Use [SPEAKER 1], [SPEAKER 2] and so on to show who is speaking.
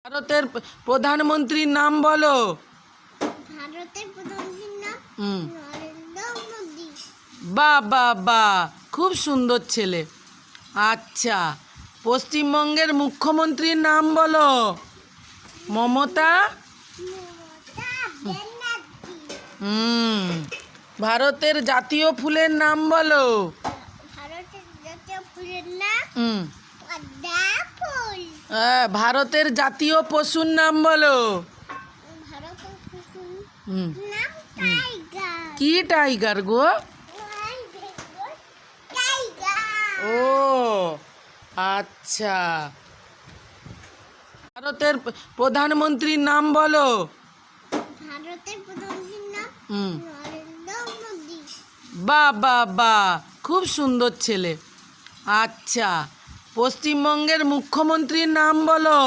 [SPEAKER 1] ভারতের প্রধানমন্ত্রীর নাম বলো।
[SPEAKER 2] ভারতের প্রধানমন্ত্রীর নাম নরেন্দ্র মোদি।
[SPEAKER 1] বাহ বাহ বাহ, খুব সুন্দর ছেলে। আচ্ছা, পশ্চিমবঙ্গের মুখ্যমন্ত্রীর নাম বলো। মমতা।
[SPEAKER 2] মমতা ব্যানার্জি।
[SPEAKER 1] ভারতের জাতীয় ফুলের নাম বলো।
[SPEAKER 2] ভারতের জাতীয় ফুলের নাম পদ্মা ফুল।
[SPEAKER 1] ভারতের জাতীয় পশুর নাম বলো।
[SPEAKER 2] ভারতের পশুর
[SPEAKER 1] হুম
[SPEAKER 2] নাম টাইগার।
[SPEAKER 1] কি টাইগার গো?
[SPEAKER 2] টাইগার।
[SPEAKER 1] ও আচ্ছা, ভারতের প্রধানমন্ত্রীর নাম বলো।
[SPEAKER 2] ভারতের প্রধানমন্ত্রীর নাম নরেন্দ্র মোদি।
[SPEAKER 1] বাহ বাহ বাহ, খুব সুন্দর ছেলে। আচ্ছা, পশ্চিমবঙ্গের মুখ্যমন্ত্রীর নাম বলো।